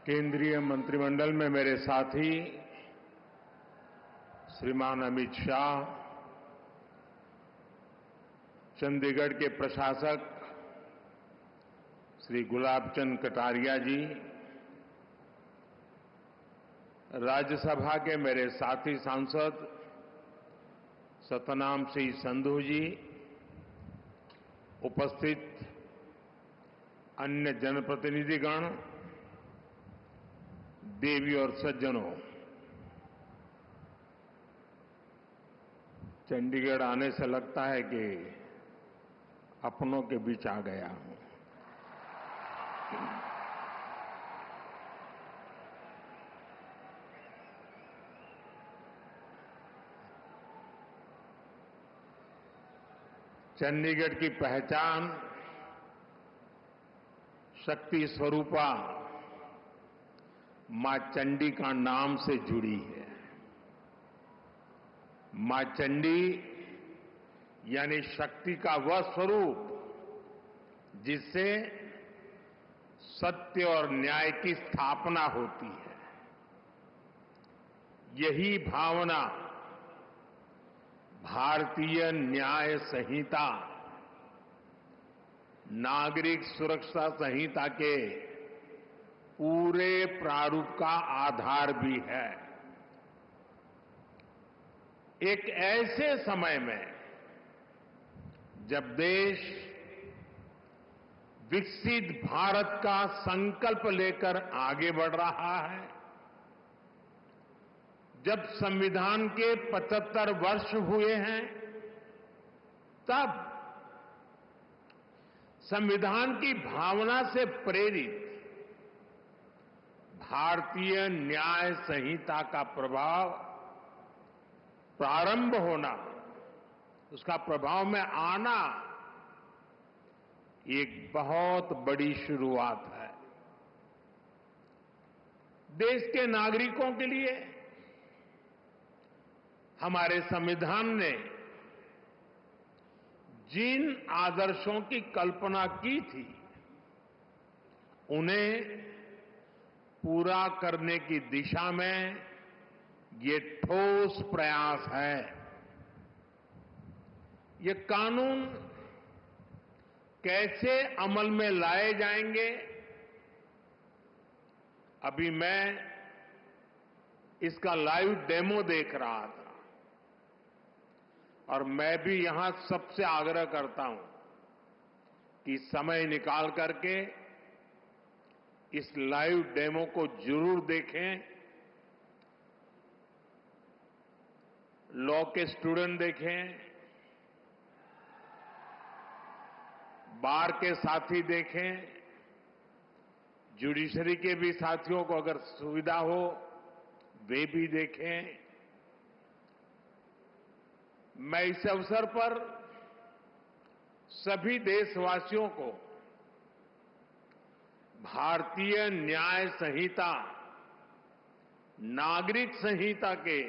केंद्रीय मंत्रिमंडल में मेरे साथी श्रीमान अमित शाह, चंडीगढ़ के प्रशासक श्री गुलाबचंद कटारिया जी, राज्यसभा के मेरे साथी सांसद सतनाम सिंह संधू जी, उपस्थित अन्य जनप्रतिनिधिगण, देवी और सज्जनों, चंडीगढ़ आने से लगता है कि अपनों के बीच आ गया हूं। चंडीगढ़ की पहचान शक्ति स्वरूपा मां चंडी का नाम से जुड़ी है। मां चंडी यानी शक्ति का वह स्वरूप जिससे सत्य और न्याय की स्थापना होती है। यही भावना भारतीय न्याय संहिता, नागरिक सुरक्षा संहिता के पूरे प्रारूप का आधार भी है। एक ऐसे समय में जब देश विकसित भारत का संकल्प लेकर आगे बढ़ रहा है, जब संविधान के 75 वर्ष हुए हैं, तब संविधान की भावना से प्रेरित भारतीय न्याय संहिता का प्रभाव प्रारंभ होना, उसका प्रभाव में आना एक बहुत बड़ी शुरुआत है। देश के नागरिकों के लिए हमारे संविधान ने जिन आदर्शों की कल्पना की थी, उन्हें पूरा करने की दिशा में ये ठोस प्रयास है। ये कानून कैसे अमल में लाए जाएंगे, अभी मैं इसका लाइव डेमो देख रहा था और मैं भी यहां सबसे आग्रह करता हूं कि समय निकाल करके इस लाइव डेमो को जरूर देखें। लॉ के स्टूडेंट देखें, बार के साथी देखें, जुडिशरी के भी साथियों को अगर सुविधा हो वे भी देखें। मैं इस अवसर पर सभी देशवासियों को भारतीय न्याय संहिता, नागरिक संहिता के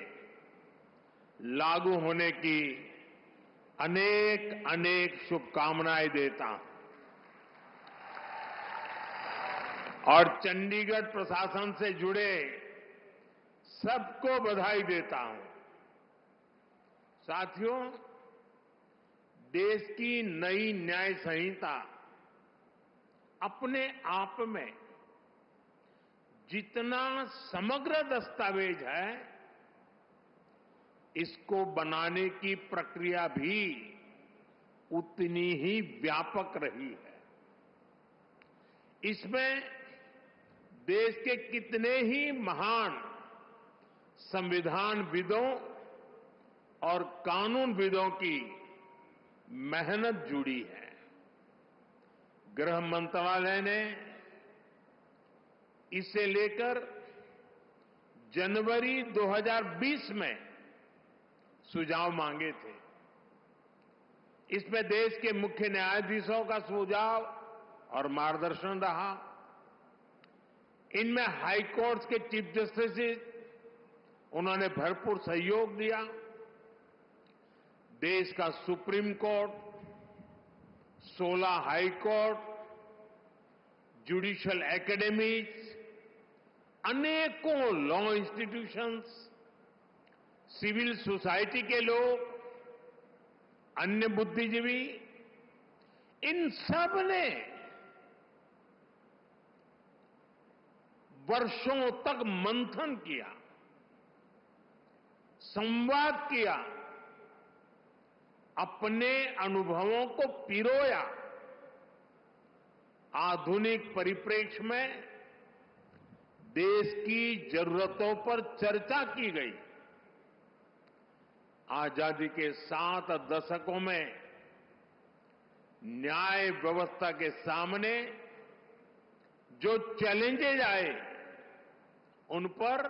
लागू होने की अनेक अनेक शुभकामनाएं देता हूं और चंडीगढ़ प्रशासन से जुड़े सबको बधाई देता हूं। साथियों, देश की नई न्याय संहिता अपने आप में जितना समग्र दस्तावेज है, इसको बनाने की प्रक्रिया भी उतनी ही व्यापक रही है। इसमें देश के कितने ही महान संविधानविदों और कानूनविदों की मेहनत जुड़ी है। गृह मंत्रालय ने इसे लेकर जनवरी 2020 में सुझाव मांगे थे। इसमें देश के मुख्य न्यायाधीशों का सुझाव और मार्गदर्शन रहा। इनमें हाई कोर्ट्स के चीफ जस्टिस, उन्होंने भरपूर सहयोग दिया। देश का supreme court, 16 high court, judicial academies अनेकों लॉ इंस्टीट्यूशंस, सिविल सोसाइटी के लोग, अन्य बुद्धिजीवी, इन सब ने वर्षों तक मंथन किया, संवाद किया, अपने अनुभवों को पिरोया। आधुनिक परिप्रेक्ष्य में देश की जरूरतों पर चर्चा की गई। आजादी के 7 दशकों में न्याय व्यवस्था के सामने जो चैलेंजेज आए, उन पर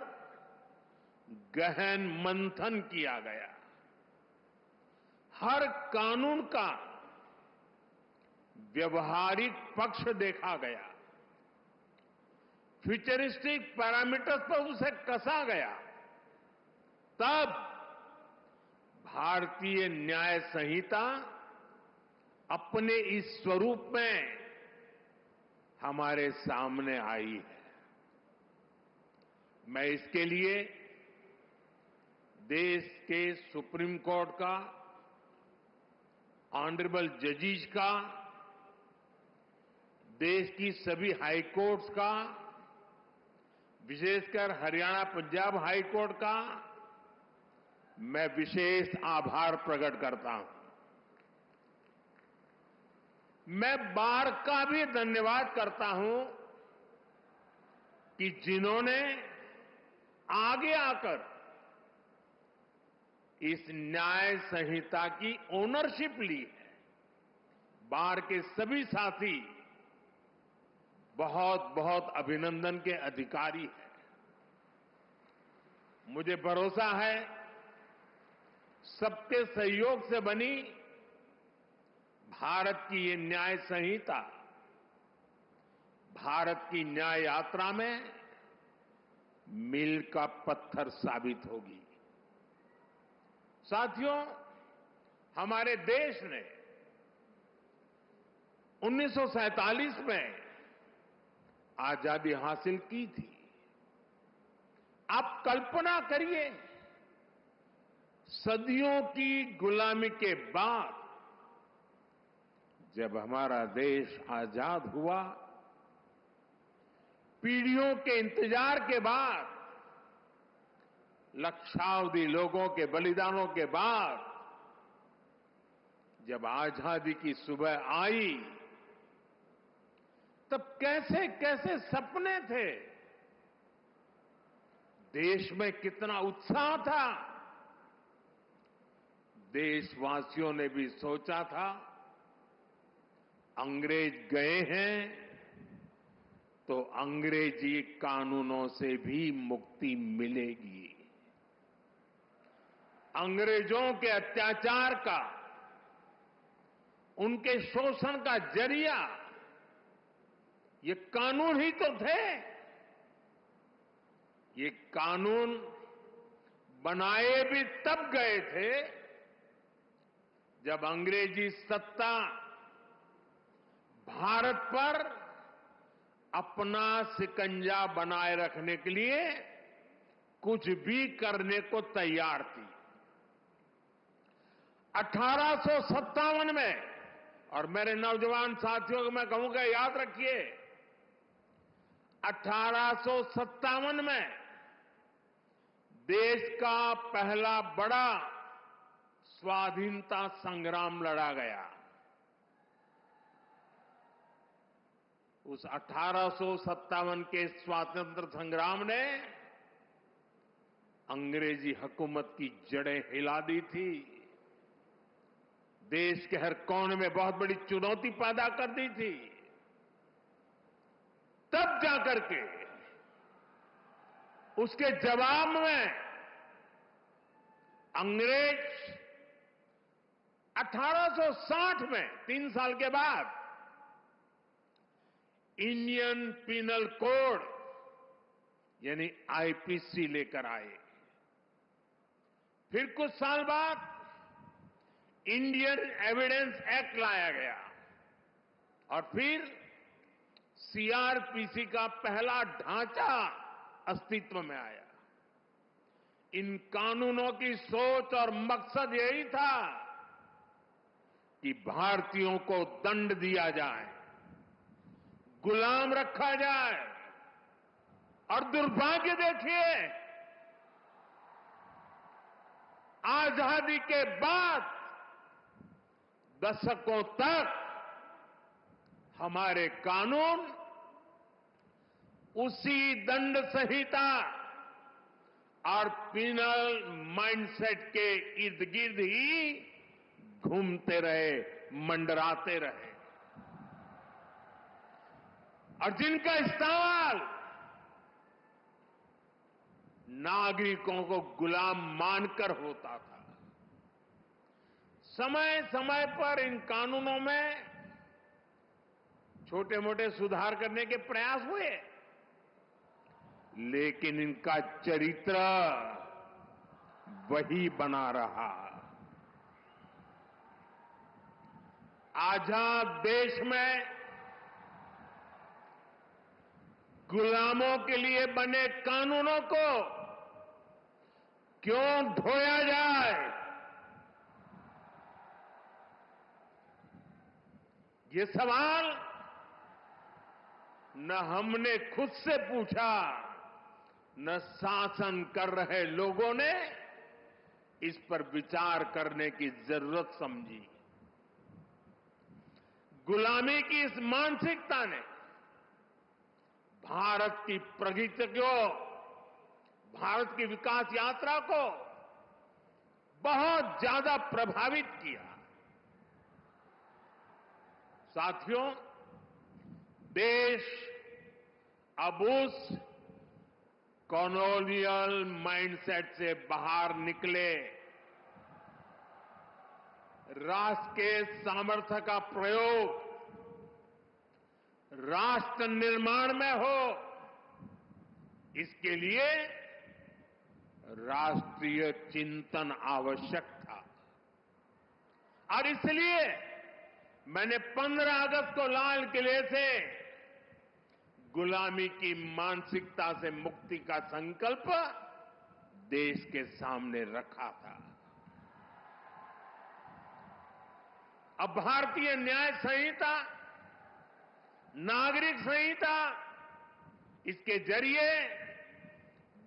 गहन मंथन किया गया। हर कानून का व्यवहारिक पक्ष देखा गया, फ्यूचरिस्टिक पैरामीटर्स पर उसे कसा गया। तब भारतीय न्याय संहिता अपने इस स्वरूप में हमारे सामने आई है। मैं इसके लिए देश के सुप्रीम कोर्ट का, ऑनरेबल जजेस का, देश की सभी हाई कोर्ट्स का, विशेषकर हरियाणा पंजाब हाई कोर्ट का मैं विशेष आभार प्रकट करता हूं। मैं बार का भी धन्यवाद करता हूं कि जिन्होंने आगे आकर इस न्याय संहिता की ओनरशिप ली है। बार के सभी साथी बहुत बहुत अभिनंदन के अधिकारी हैं। मुझे भरोसा है सबके सहयोग से बनी भारत की ये न्याय संहिता भारत की न्याय यात्रा में मील का पत्थर साबित होगी। साथियों, हमारे देश ने 1947 में आजादी हासिल की थी। आप कल्पना करिए, सदियों की गुलामी के बाद जब हमारा देश आजाद हुआ, पीढ़ियों के इंतजार के बाद, लक्षावधि लोगों के बलिदानों के बाद जब आजादी की सुबह आई, तब कैसे कैसे सपने थे, देश में कितना उत्साह था। देशवासियों ने भी सोचा था अंग्रेज गए हैं तो अंग्रेजी कानूनों से भी मुक्ति मिलेगी। अंग्रेजों के अत्याचार का, उनके शोषण का जरिया ये कानून ही तो थे। ये कानून बनाए भी तब गए थे जब अंग्रेजी सत्ता भारत पर अपना शिकंजा बनाए रखने के लिए कुछ भी करने को तैयार थी। 1857 में, और मेरे नौजवान साथियों को मैं कहूंगा याद रखिए, 1857 में देश का पहला बड़ा स्वाधीनता संग्राम लड़ा गया। उस 1857 के स्वातंत्र संग्राम ने अंग्रेजी हुकूमत की जड़ें हिला दी थी। देश के हर कोने में बहुत बड़ी चुनौती पैदा कर दी थी। तब जाकर के उसके जवाब में अंग्रेज 1860 में, 3 साल के बाद, इंडियन पिनल कोड यानी आईपीसी लेकर आए। फिर कुछ साल बाद इंडियन एविडेंस एक्ट लाया गया और फिर सीआरपीसी का पहला ढांचा अस्तित्व में आया। इन कानूनों की सोच और मकसद यही था कि भारतीयों को दंड दिया जाए, गुलाम रखा जाए। और दुर्भाग्य देखिए, आजादी के बाद दशकों तक हमारे कानून उसी दंड संहिता और पिनल माइंडसेट के इर्द गिर्द ही घूमते रहे, मंडराते रहे। और जिनका इस्तेमाल नागरिकों को गुलाम मानकर होता था। समय समय पर इन कानूनों में छोटे मोटे सुधार करने के प्रयास हुए, लेकिन इनका चरित्र वही बना रहा। आजाद देश में गुलामों के लिए बने कानूनों को क्यों ढोया जाए? ये सवाल न हमने खुद से पूछा, न शासन कर रहे लोगों ने इस पर विचार करने की जरूरत समझी। गुलामी की इस मानसिकता ने भारत की प्रगति को, भारत की विकास यात्रा को बहुत ज्यादा प्रभावित किया। साथियों, देश अब उस कॉलोनियल माइंडसेट से बाहर निकले, राष्ट्र के सामर्थ्य का प्रयोग राष्ट्र निर्माण में हो, इसके लिए राष्ट्रीय चिंतन आवश्यक था। और इसलिए मैंने 15 अगस्त को लाल किले से गुलामी की मानसिकता से मुक्ति का संकल्प देश के सामने रखा था। अब भारतीय न्याय संहिता, नागरिक संहिता, इसके जरिए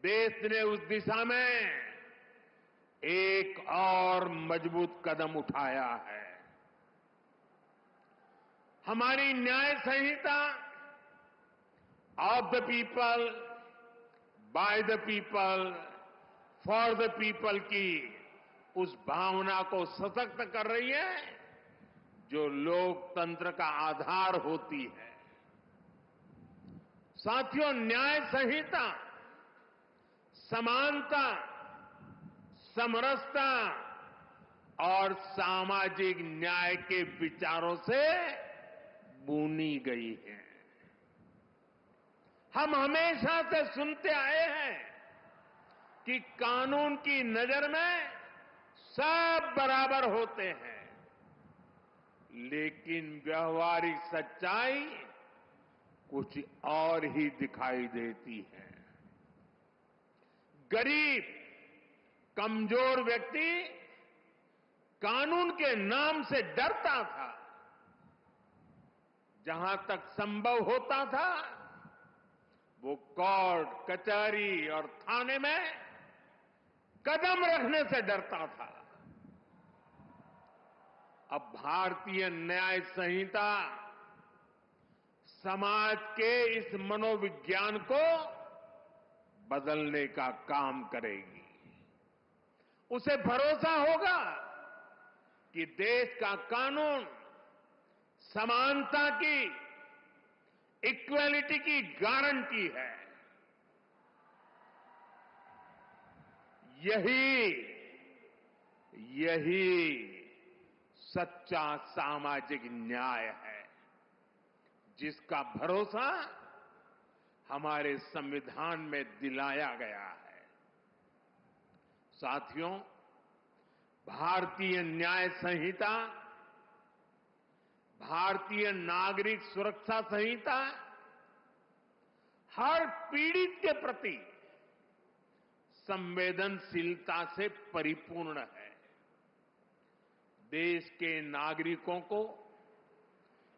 देश ने उस दिशा में एक और मजबूत कदम उठाया है। हमारी न्याय संहिता of the people, by the people, for the people की उस भावना को सशक्त कर रही है जो लोकतंत्र का आधार होती है। साथियों, न्याय संहिता समानता, समरसता और सामाजिक न्याय के विचारों से बुनी गई है। हम हमेशा से सुनते आए हैं कि कानून की नजर में सब बराबर होते हैं, लेकिन व्यवहारिक सच्चाई कुछ और ही दिखाई देती है। गरीब, कमजोर व्यक्ति कानून के नाम से डरता था। जहां तक संभव होता था, वो कोर्ट, कचहरी और थाने में कदम रखने से डरता था। अब भारतीय न्याय संहिता समाज के इस मनोविज्ञान को बदलने का काम करेगी। उसे भरोसा होगा कि देश का कानून समानता की, इक्वालिटी की गारंटी है। यही सच्चा सामाजिक न्याय है, जिसका भरोसा हमारे संविधान में दिलाया गया है। साथियों, भारतीय न्याय संहिता, भारतीय नागरिक सुरक्षा संहिता हर पीड़ित के प्रति संवेदनशीलता से परिपूर्ण है। देश के नागरिकों को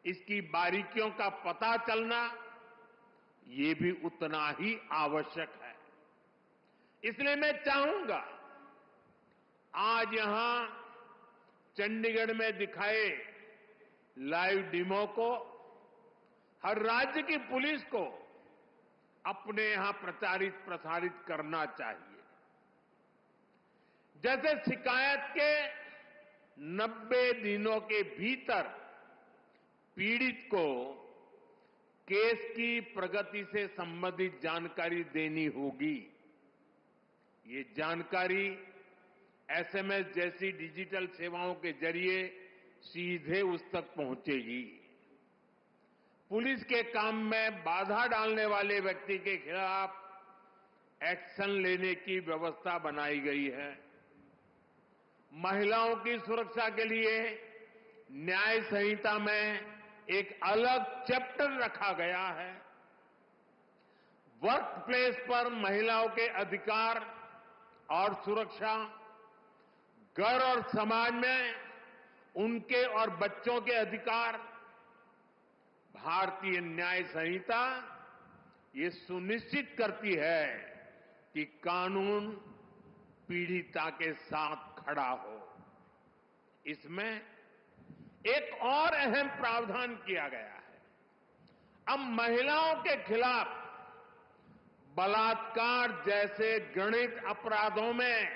इसकी बारीकियों का पता चलना ये भी उतना ही आवश्यक है। इसलिए मैं चाहूंगा आज यहां चंडीगढ़ में दिखाए लाइव डेमो को हर राज्य की पुलिस को अपने यहां प्रचारित प्रसारित करना चाहिए। जैसे शिकायत के 90 दिनों के भीतर पीड़ित को केस की प्रगति से संबंधित जानकारी देनी होगी। ये जानकारी एसएमएस जैसी डिजिटल सेवाओं के जरिए सीधे उस तक पहुंचेगी। पुलिस के काम में बाधा डालने वाले व्यक्ति के खिलाफ एक्शन लेने की व्यवस्था बनाई गई है। महिलाओं की सुरक्षा के लिए न्याय संहिता में एक अलग चैप्टर रखा गया है। वर्क प्लेस पर महिलाओं के अधिकार और सुरक्षा, घर और समाज में उनके और बच्चों के अधिकार, भारतीय न्याय संहिता ये सुनिश्चित करती है कि कानून पीड़िता के साथ खड़ा हो। इसमें एक और अहम प्रावधान किया गया है। अब महिलाओं के खिलाफ बलात्कार जैसे घृणित अपराधों में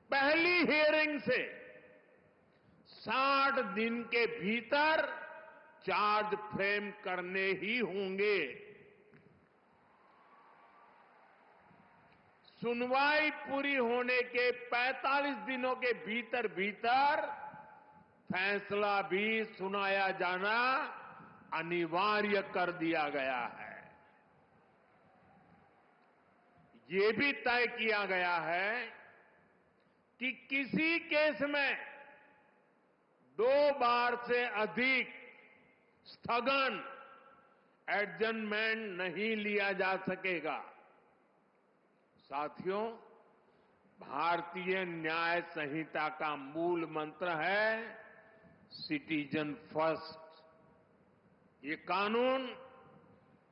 पहली हियरिंग से 60 दिन के भीतर चार्ज फ्रेम करने ही होंगे। सुनवाई पूरी होने के 45 दिनों के भीतर भीतर फैसला भी सुनाया जाना अनिवार्य कर दिया गया है। ये भी तय किया गया है कि किसी केस में 2 बार से अधिक स्थगन एडजमेंट नहीं लिया जा सकेगा। साथियों, भारतीय न्याय संहिता का मूल मंत्र है सिटीजन फर्स्ट। ये कानून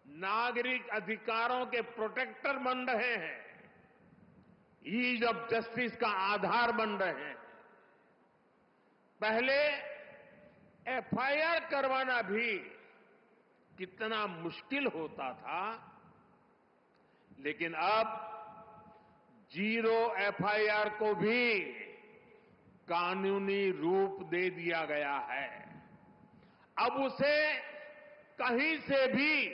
नागरिक अधिकारों के प्रोटेक्टर बन रहे हैं, ईज ऑफ जस्टिस का आधार बन रहे हैं। पहले एफआईआर करवाना भी कितना मुश्किल होता था, लेकिन अब जीरो एफआईआर को भी कानूनी रूप दे दिया गया है। अब उसे कहीं से भी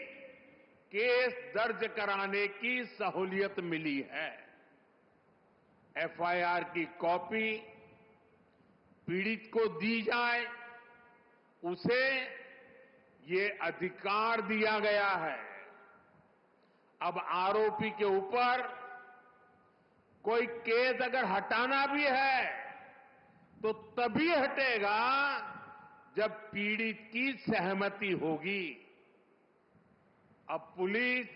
केस दर्ज कराने की सहूलियत मिली है। एफआईआर की कॉपी पीड़ित को दी जाए, उसे ये अधिकार दिया गया है। अब आरोपी के ऊपर कोई केस अगर हटाना भी है तो तभी हटेगा जब पीड़ित की सहमति होगी। अब पुलिस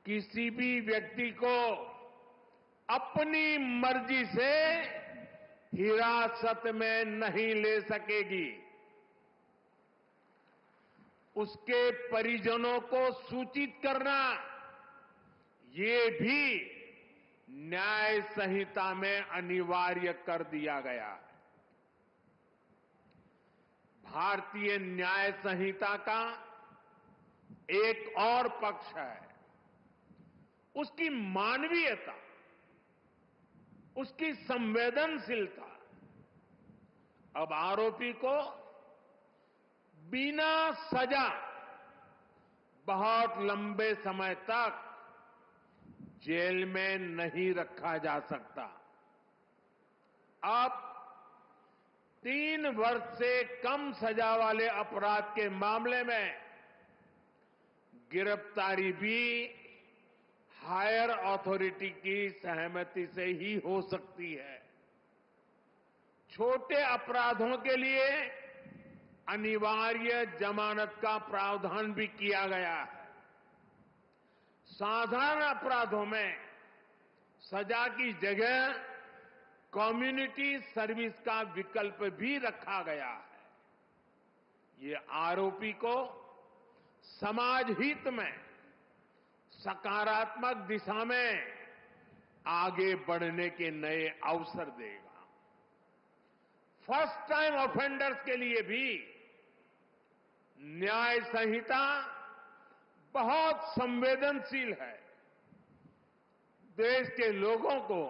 किसी भी व्यक्ति को अपनी मर्जी से हिरासत में नहीं ले सकेगी। उसके परिजनों को सूचित करना ये भी न्याय संहिता में अनिवार्य कर दिया गया है। भारतीय न्याय संहिता का एक और पक्ष है उसकी मानवीयता, उसकी संवेदनशीलता। अब आरोपी को बिना सजा बहुत लंबे समय तक जेल में नहीं रखा जा सकता। अब 3 वर्ष से कम सजा वाले अपराध के मामले में गिरफ्तारी भी हायर अथॉरिटी की सहमति से ही हो सकती है। छोटे अपराधों के लिए अनिवार्य जमानत का प्रावधान भी किया गया है। साधारण अपराधों में सजा की जगह कम्युनिटी सर्विस का विकल्प भी रखा गया है। ये आरोपी को समाज हित में सकारात्मक दिशा में आगे बढ़ने के नए अवसर देगा। फर्स्ट टाइम ऑफेंडर्स के लिए भी न्याय संहिता बहुत संवेदनशील है। देश के लोगों को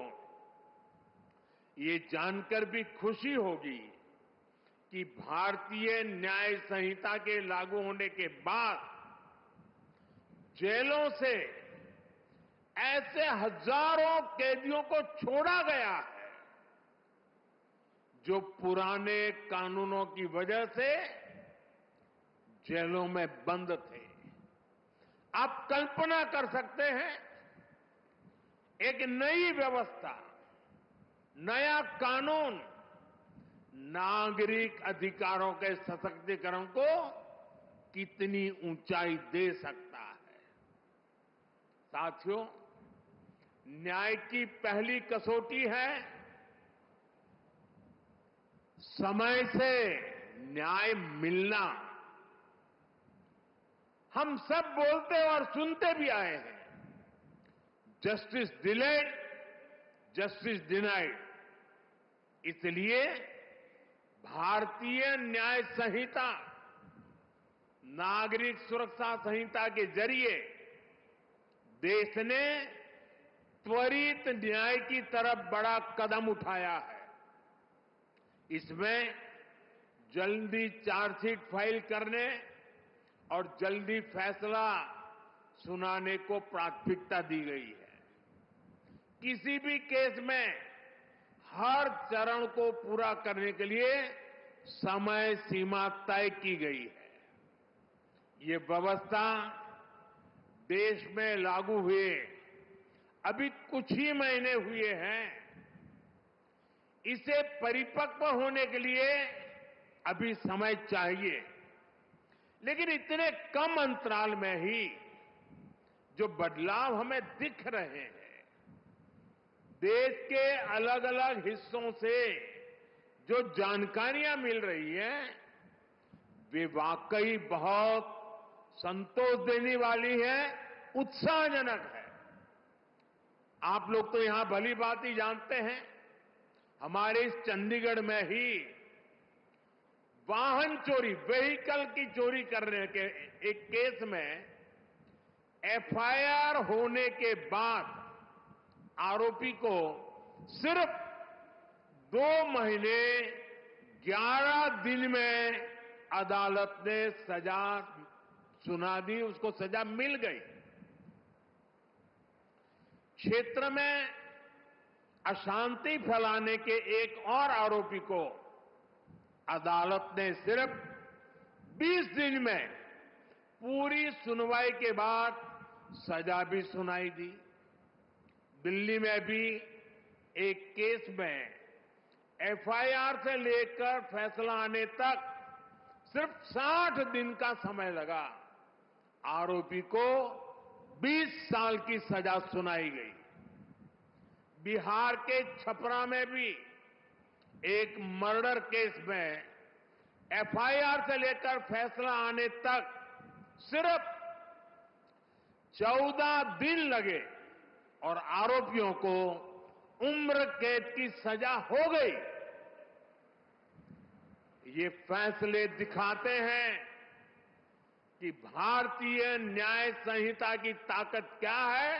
ये जानकर भी खुशी होगी कि भारतीय न्याय संहिता के लागू होने के बाद जेलों से ऐसे हजारों कैदियों को छोड़ा गया है जो पुराने कानूनों की वजह से जेलों में बंद थे। आप कल्पना कर सकते हैं, एक नई व्यवस्था, नया कानून नागरिक अधिकारों के सशक्तिकरण को कितनी ऊंचाई दे सकता है। साथियों, न्याय की पहली कसौटी है समय से न्याय मिलना। हम सब बोलते और सुनते भी आए हैं, जस्टिस डिलेड, जस्टिस डिनाइड। इसलिए भारतीय न्याय संहिता, नागरिक सुरक्षा संहिता के जरिए देश ने त्वरित न्याय की तरफ बड़ा कदम उठाया है। इसमें जल्दी चार्जशीट फाइल करने और जल्दी फैसला सुनाने को प्राथमिकता दी गई है। किसी भी केस में हर चरण को पूरा करने के लिए समय सीमा तय की गई है। ये व्यवस्था देश में लागू हुए अभी कुछ ही महीने हुए हैं। इसे परिपक्व होने के लिए अभी समय चाहिए, लेकिन इतने कम अंतराल में ही जो बदलाव हमें दिख रहे हैं, देश के अलग अलग हिस्सों से जो जानकारियां मिल रही हैं, वे वाकई बहुत संतोष देने वाली है, उत्साहजनक है। आप लोग तो यहां भली भांति जानते हैं, हमारे इस चंडीगढ़ में ही वाहन चोरी, व्हीकल की चोरी करने के एक केस में एफआईआर होने के बाद आरोपी को सिर्फ 2 महीने 11 दिन में अदालत ने सजा सुना दी, उसको सजा मिल गई। क्षेत्र में अशांति फैलाने के एक और आरोपी को अदालत ने सिर्फ 20 दिन में पूरी सुनवाई के बाद सजा भी सुनाई दी। दिल्ली में भी एक केस में एफआईआर से लेकर फैसला आने तक सिर्फ 60 दिन का समय लगा। आरोपी को 20 साल की सजा सुनाई गई। बिहार के छपरा में भी एक मर्डर केस में एफआईआर से लेकर फैसला आने तक सिर्फ 14 दिन लगे और आरोपियों को उम्र कैद की सजा हो गई। ये फैसले दिखाते हैं कि भारतीय न्याय संहिता की ताकत क्या है,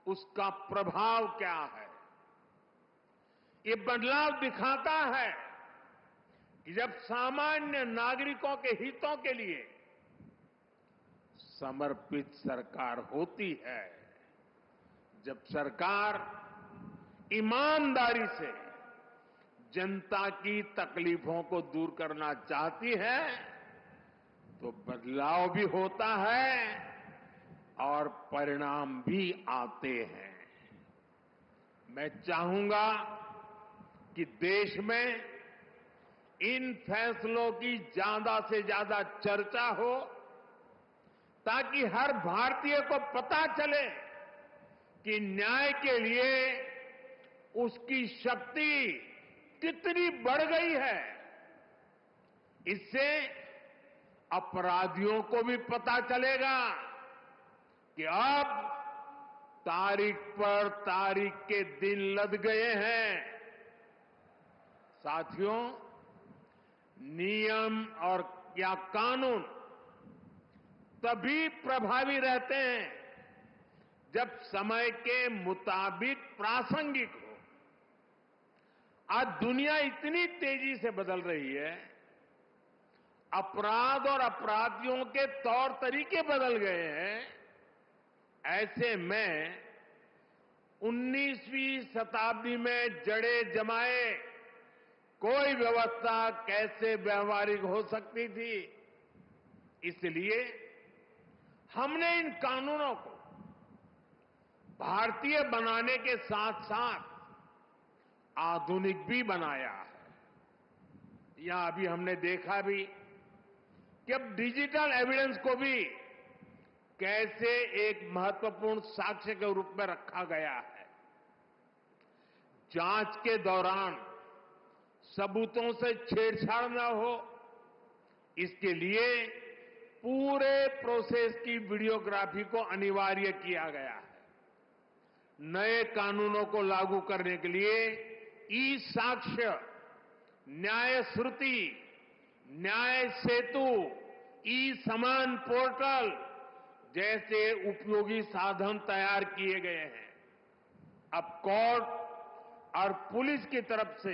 उसका प्रभाव क्या है। ये बदलाव दिखाता है कि जब सामान्य नागरिकों के हितों के लिए समर्पित सरकार होती है, जब सरकार ईमानदारी से जनता की तकलीफों को दूर करना चाहती है, तो बदलाव भी होता है और परिणाम भी आते हैं। मैं चाहूंगा कि देश में इन फैसलों की ज्यादा से ज्यादा चर्चा हो, ताकि हर भारतीय को पता चले कि न्याय के लिए उसकी शक्ति कितनी बढ़ गई है। इससे अपराधियों को भी पता चलेगा कि अब तारीख पर तारीख के दिन लद गए हैं। साथियों, नियम और या कानून तभी प्रभावी रहते हैं जब समय के मुताबिक प्रासंगिक हो। आज दुनिया इतनी तेजी से बदल रही है, अपराध और अपराधियों के तौर तरीके बदल गए हैं। ऐसे में 19वीं शताब्दी में जड़े जमाए कोई व्यवस्था कैसे व्यवहारिक हो सकती थी। इसलिए हमने इन कानूनों को भारतीय बनाने के साथ साथ आधुनिक भी बनाया है। यहां अभी हमने देखा भी कि अब डिजिटल एविडेंस को भी कैसे एक महत्वपूर्ण साक्ष्य के रूप में रखा गया है। जांच के दौरान सबूतों से छेड़छाड़ न हो, इसके लिए पूरे प्रोसेस की वीडियोग्राफी को अनिवार्य किया गया है। नए कानूनों को लागू करने के लिए ई साक्ष्य, न्याय श्रुति, न्याय सेतु, ई समान पोर्टल जैसे उपयोगी साधन तैयार किए गए हैं। अब कोर्ट और पुलिस की तरफ से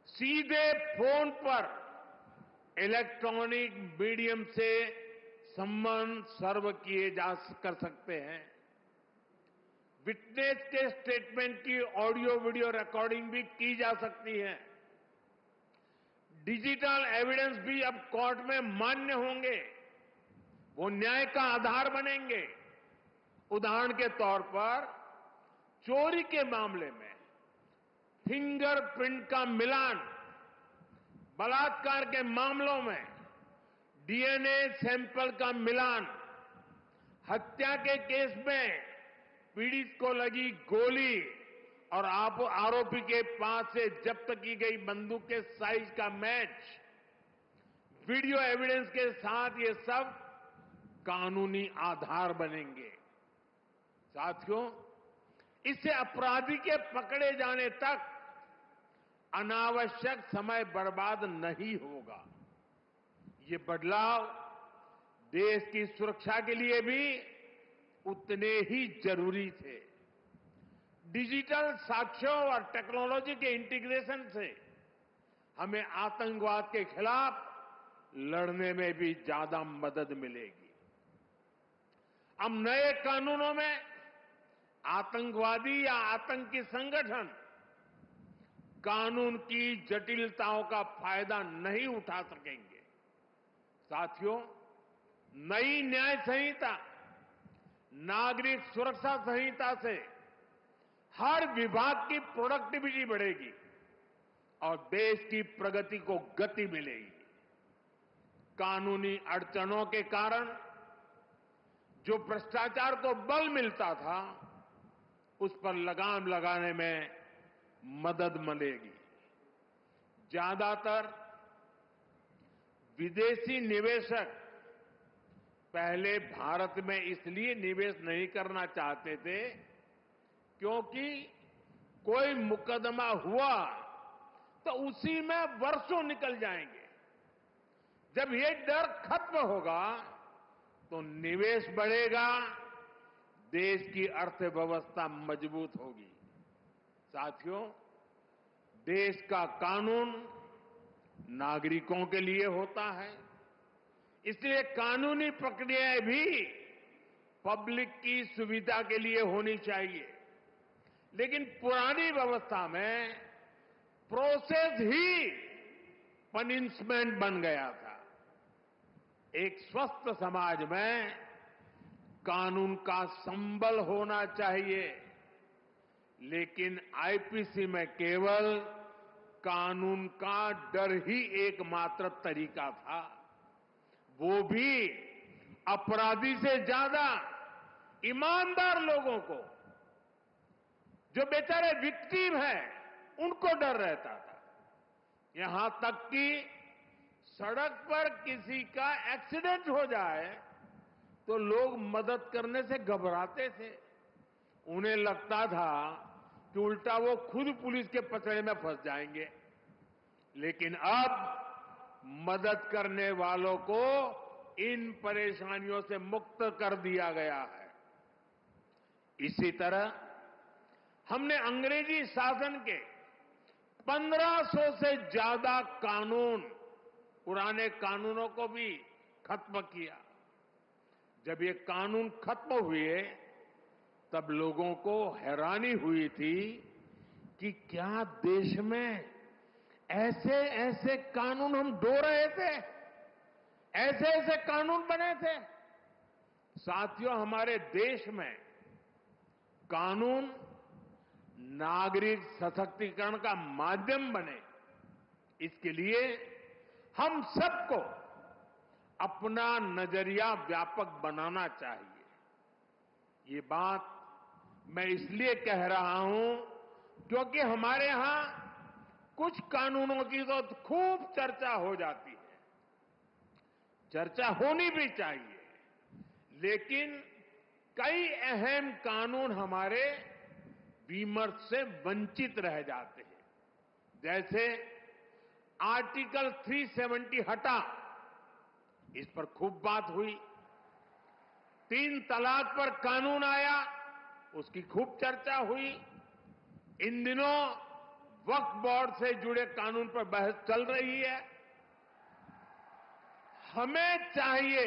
सीधे फोन पर इलेक्ट्रॉनिक मीडियम से सम्मन सर्व किए जा कर सकते हैं। विटनेस के स्टेटमेंट की ऑडियो वीडियो रिकॉर्डिंग भी की जा सकती है। डिजिटल एविडेंस भी अब कोर्ट में मान्य होंगे, वो न्याय का आधार बनेंगे। उदाहरण के तौर पर चोरी के मामले में फिंगरप्रिंट का मिलान, बलात्कार के मामलों में डीएनए सैंपल का मिलान, हत्या के केस में पीड़ित को लगी गोली और आरोपी के पास से जब्त की गई बंदूक के साइज का मैच, वीडियो एविडेंस के साथ ये सब कानूनी आधार बनेंगे। साथियों, इससे अपराधी के पकड़े जाने तक अनावश्यक समय बर्बाद नहीं होगा। ये बदलाव देश की सुरक्षा के लिए भी उतने ही जरूरी थे। डिजिटल साक्ष्यों और टेक्नोलॉजी के इंटीग्रेशन से हमें आतंकवाद के खिलाफ लड़ने में भी ज्यादा मदद मिलेगी। अब नए कानूनों में आतंकवादी या आतंकी संगठन कानून की जटिलताओं का फायदा नहीं उठा सकेंगे। साथियों, नई न्याय संहिता, नागरिक सुरक्षा संहिता से हर विभाग की प्रोडक्टिविटी बढ़ेगी और देश की प्रगति को गति मिलेगी। कानूनी अड़चनों के कारण जो भ्रष्टाचार को बल मिलता था, उस पर लगाम लगाने में मदद मिलेगी। ज्यादातर विदेशी निवेशक पहले भारत में इसलिए निवेश नहीं करना चाहते थे क्योंकि कोई मुकदमा हुआ तो उसी में वर्षों निकल जाएंगे। जब ये डर खत्म होगा तो निवेश बढ़ेगा, देश की अर्थव्यवस्था मजबूत होगी। साथियों, देश का कानून नागरिकों के लिए होता है, इसलिए कानूनी प्रक्रियाएं भी पब्लिक की सुविधा के लिए होनी चाहिए। लेकिन पुरानी व्यवस्था में प्रोसेस ही पनिशमेंट बन गया था। एक स्वस्थ समाज में कानून का संबल होना चाहिए, लेकिन आईपीसी में केवल कानून का डर ही एकमात्र तरीका था, वो भी अपराधी से ज्यादा ईमानदार लोगों को जो बेचारे विक्टिम हैं, उनको डर रहता था। यहां तक कि सड़क पर किसी का एक्सीडेंट हो जाए तो लोग मदद करने से घबराते थे। उन्हें लगता था कि उल्टा वो खुद पुलिस के पचड़े में फंस जाएंगे। लेकिन अब मदद करने वालों को इन परेशानियों से मुक्त कर दिया गया है। इसी तरह हमने अंग्रेजी शासन के 1500 से ज्यादा कानून, पुराने कानूनों को भी खत्म किया। जब ये कानून खत्म हुए तब लोगों को हैरानी हुई थी कि क्या देश में ऐसे ऐसे कानून हम ढो रहे थे, ऐसे ऐसे कानून बने थे। साथियों, हमारे देश में कानून नागरिक सशक्तिकरण का माध्यम बने, इसके लिए हम सबको अपना नजरिया व्यापक बनाना चाहिए। ये बात मैं इसलिए कह रहा हूं क्योंकि हमारे यहां कुछ कानूनों की तो खूब चर्चा हो जाती है, चर्चा होनी भी चाहिए, लेकिन कई अहम कानून हमारे विमर्श से वंचित रह जाते हैं। जैसे आर्टिकल 370 हटा, इस पर खूब बात हुई। 3 तलाक पर कानून आया, उसकी खूब चर्चा हुई। इन दिनों वक्फ बोर्ड से जुड़े कानून पर बहस चल रही है। हमें चाहिए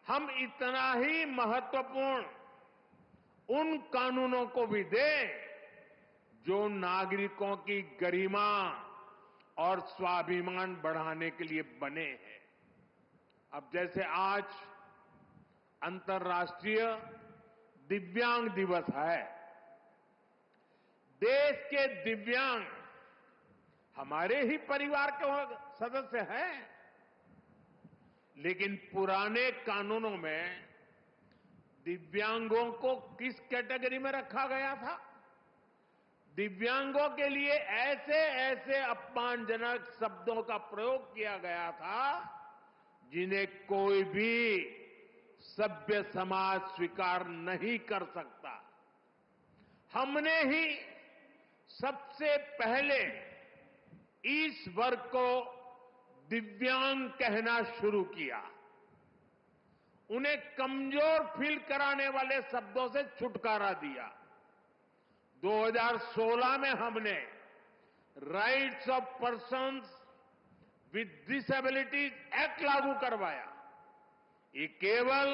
हम इतना ही महत्वपूर्ण उन कानूनों को भी दें जो नागरिकों की गरिमा और स्वाभिमान बढ़ाने के लिए बने हैं। अब जैसे आज अंतर्राष्ट्रीय दिव्यांग दिवस है। देश के दिव्यांग हमारे ही परिवार के सदस्य हैं, लेकिन पुराने कानूनों में दिव्यांगों को किस कैटेगरी में रखा गया था? दिव्यांगों के लिए ऐसे ऐसे अपमानजनक शब्दों का प्रयोग किया गया था जिन्हें कोई भी सभ्य समाज स्वीकार नहीं कर सकता। हमने ही सबसे पहले इस वर्ग को दिव्यांग कहना शुरू किया। उन्हें कमजोर फील कराने वाले शब्दों से छुटकारा दिया। 2016 में हमने rights of persons with disabilities act लागू करवाया। ये केवल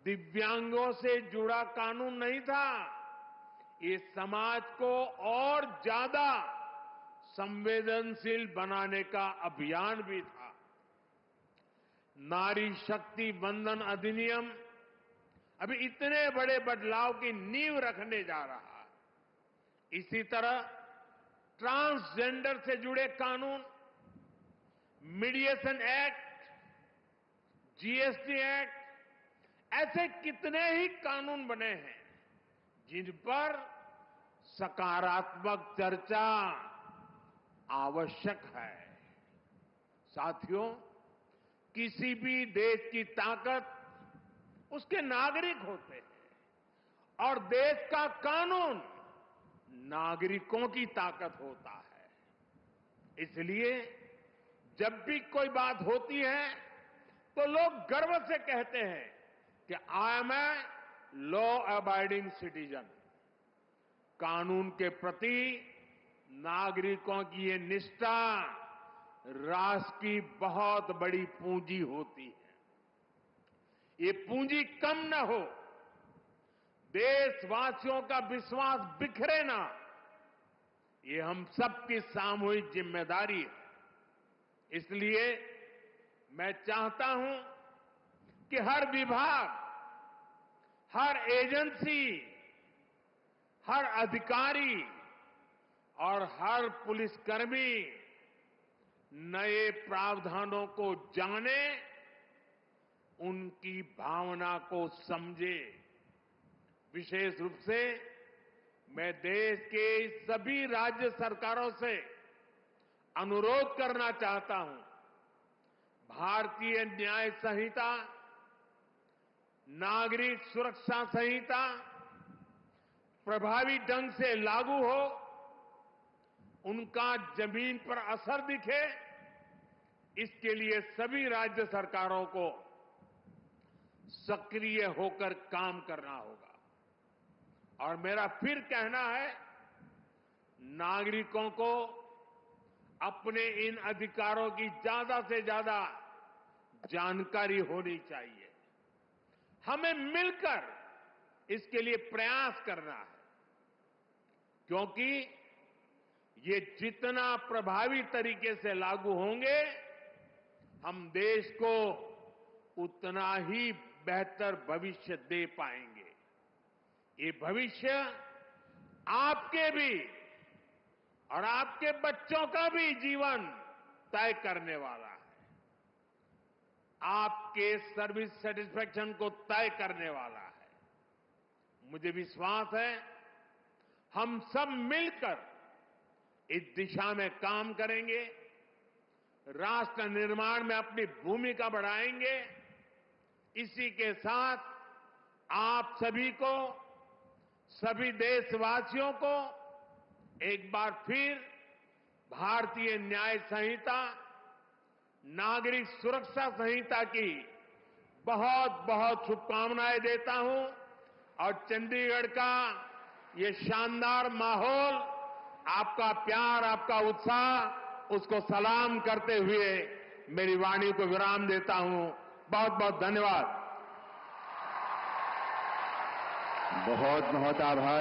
दिव्यांगों से जुड़ा कानून नहीं था, ये समाज को और ज्यादा संवेदनशील बनाने का अभियान भी था। नारी शक्ति वंदन अधिनियम अभी इतने बड़े बदलाव की नींव रखने जा रहा है। इसी तरह ट्रांसजेंडर से जुड़े कानून, मीडिएशन एक्ट, जीएसटी एक्ट, ऐसे कितने ही कानून बने हैं जिन पर सकारात्मक चर्चा आवश्यक है। साथियों, किसी भी देश की ताकत उसके नागरिक होते हैं और देश का कानून नागरिकों की ताकत होता है। इसलिए जब भी कोई बात होती है तो लोग गर्व से कहते हैं कि I am a law abiding citizen. कानून के प्रति नागरिकों की ये निष्ठा राष्ट्र की बहुत बड़ी पूंजी होती है। ये पूंजी कम न हो, देशवासियों का विश्वास बिखरे ना, ये हम सबकी सामूहिक जिम्मेदारी है। इसलिए मैं चाहता हूं कि हर विभाग, हर एजेंसी, हर अधिकारी और हर पुलिसकर्मी नए प्रावधानों को जाने, उनकी भावना को समझे। विशेष रूप से मैं देश के सभी राज्य सरकारों से अनुरोध करना चाहता हूं, भारतीय न्याय संहिता, नागरिक सुरक्षा संहिता प्रभावी ढंग से लागू हो, उनका जमीन पर असर दिखे, इसके लिए सभी राज्य सरकारों को सक्रिय होकर काम करना होगा। और मेरा फिर कहना है, नागरिकों को अपने इन अधिकारों की ज्यादा से ज्यादा जानकारी होनी चाहिए। हमें मिलकर इसके लिए प्रयास करना है, क्योंकि ये जितना प्रभावी तरीके से लागू होंगे, हम देश को उतना ही बेहतर भविष्य दे पाएंगे। ये भविष्य आपके भी और आपके बच्चों का भी जीवन तय करने वाला है, आपके सर्विस सेटिस्फैक्शन को तय करने वाला है। मुझे विश्वास है, हम सब मिलकर इस दिशा में काम करेंगे, राष्ट्र निर्माण में अपनी भूमिका बढ़ाएंगे। इसी के साथ आप सभी को, सभी देशवासियों को एक बार फिर भारतीय न्याय संहिता, नागरिक सुरक्षा संहिता की बहुत बहुत शुभकामनाएं देता हूं। और चंडीगढ़ का ये शानदार माहौल, आपका प्यार, आपका उत्साह, उसको सलाम करते हुए मेरी वाणी को विराम देता हूं। बहुत बहुत धन्यवाद। बहुत बहुत आभार।